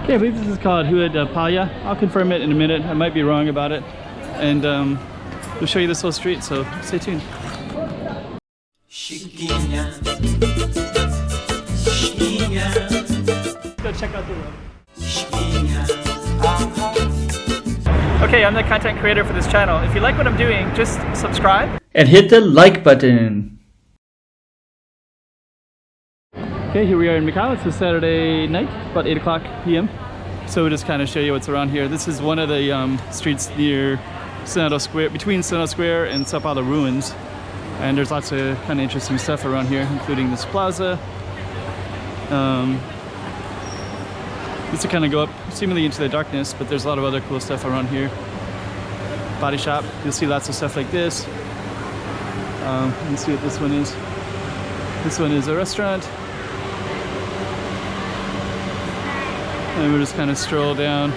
Okay, I believe this is called Rua da Palha. I'll confirm it in a minute. I might be wrong about it. And we'll show you this whole street, so stay tuned. Chiquinha. Chiquinha. Go check out the road. Chiquinha. Okay, I'm the content creator for this channel. If you like what I'm doing, just subscribe. And hit the like button. Okay, here we are in Macau. It's a Saturday night, about 8 o'clock p.m. So we'll just kind of show you what's around here. This is one of the streets near Senado Square, between Senado Square and Sao Paulo ruins. And there's lots of kind of interesting stuff around here, including this plaza. This will kind of go up seemingly into the darkness, but there's a lot of other cool stuff around here. Body shop, you'll see lots of stuff like this. Let's see what this one is. This one is a restaurant. And we'll just kind of stroll down.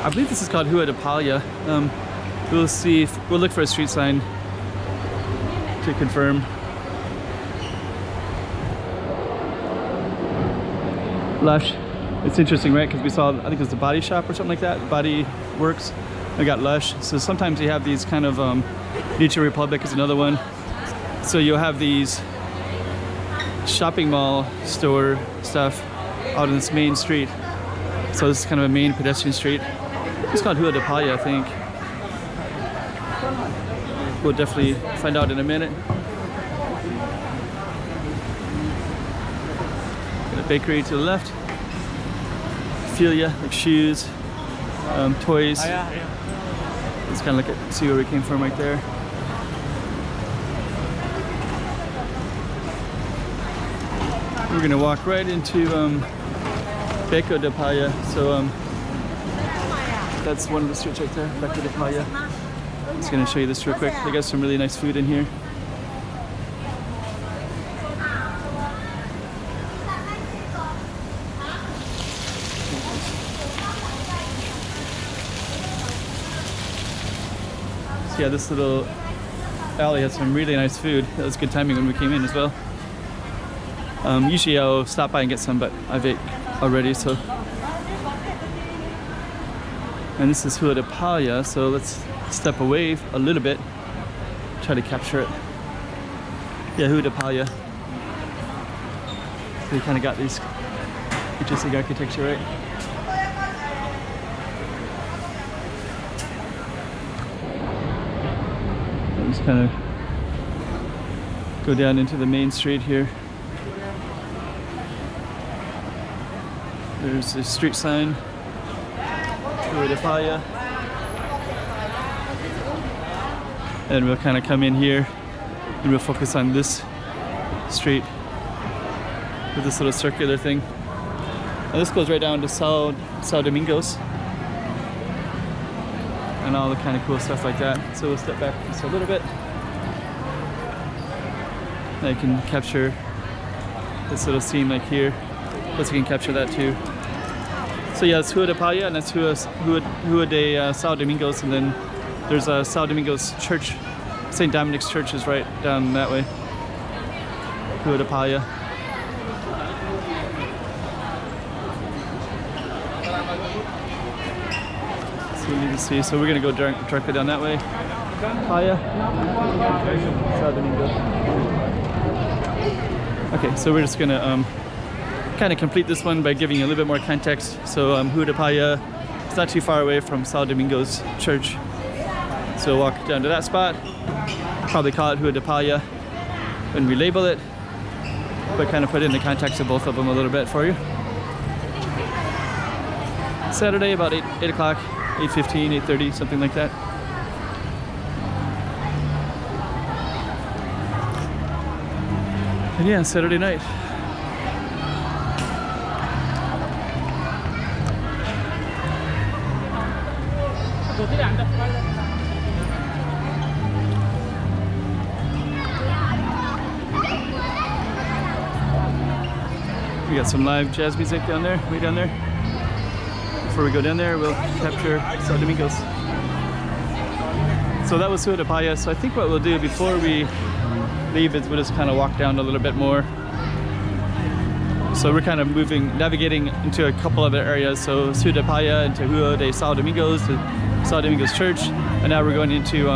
I believe this is called Rua da Palha. We'll see if we'll look for a street sign to confirm. Lush. It's interesting, right? Because we saw, I think it was the body shop or something like that. Body Works. We got Lush. So sometimes you have these kind of Nature Republic is another one. So you'll have these shopping mall store stuff out in this main street. So this is kind of a main pedestrian street. It's called Rua da Palha, I think. We'll definitely find out in a minute. Got a bakery to the left. Philia, like shoes, toys. Let's kind of look at, see where we came from right there. We're gonna walk right into Beco da Palha. So that's one of the streets right there, Beco da Palha. I'm just gonna show you this real quick. They got some really nice food in here. So yeah, this little alley has some really nice food. That was good timing when we came in as well. Usually I'll stop by and get some, but I've ate already, so. And this is Rua da Palha, so let's step away a little bit, try to capture it. Yeah, Rua da Palha. So you kind of got these interesting architecture, right? I'll just kind of go down into the main street here. There's a street sign, Rua da Palha. And we'll kind of come in here and we'll focus on this street with this little circular thing. And this goes right down to São Domingos and all the kind of cool stuff like that. So we'll step back just a little bit. And I can capture this little scene like here. Plus we can capture that too. So yeah, it's Rua da Palha and that's Rua de São Domingos, and then there's a São Domingos church. St. Dominic's church is right down that way. Rua da Palha. So we need to see. So we're gonna go directly down that way. Palha. São Domingos. Okay, so we're just gonna kind of complete this one by giving you a little bit more context. So Rua da Palha, it's not too far away from São Domingos church. So we'll walk down to that spot. Probably call it Rua da Palha when we label it, but kind of put it in the context of both of them a little bit for you. Saturday about 8 o'clock, 8:15, 8:30, something like that. And yeah, Saturday night. We got some live jazz music down there, way down there. Before we go down there, we'll capture São Domingos. So that was Rua da Palha. So I think what we'll do before we leave is we'll just kind of walk down a little bit more So we're kind of navigating into a couple other areas. So Rua da Palha into Rua de São Domingos to São Domingos Church, and now we're going into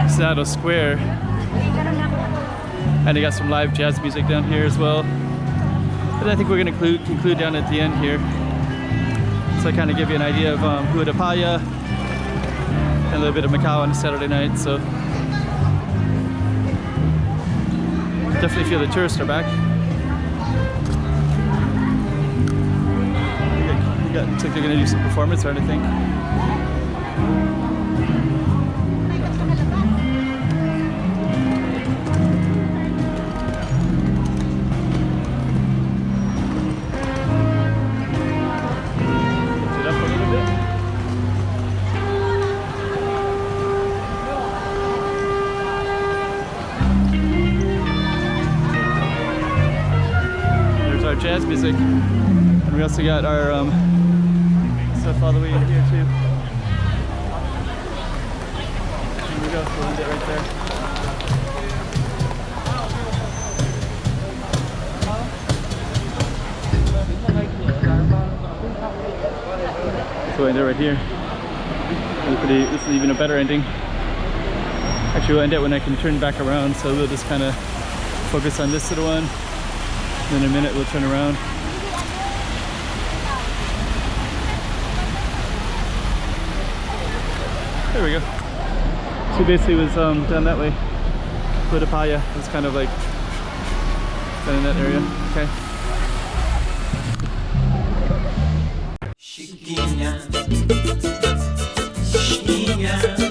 Senado Square. And they got some live jazz music down here as well. And I think we're going to conclude down at the end here. So I kind of give you an idea of Rua da Palha and a little bit of Macau on a Saturday night. So definitely feel the tourists are back. Looks like they're going to do some performance or anything. Jazz music, and we also got our stuff all the way in here too. Here we go, we'll end it right there. So we'll end it right here. This is even a better ending. Actually, we'll end it when I can turn back around, so we'll just kind of focus on this little one. In a minute we'll turn around. There we go. So basically it was down that way. Rua da Palha. It's kind of like down in that area. Okay. Chiquinha, Chiquinha.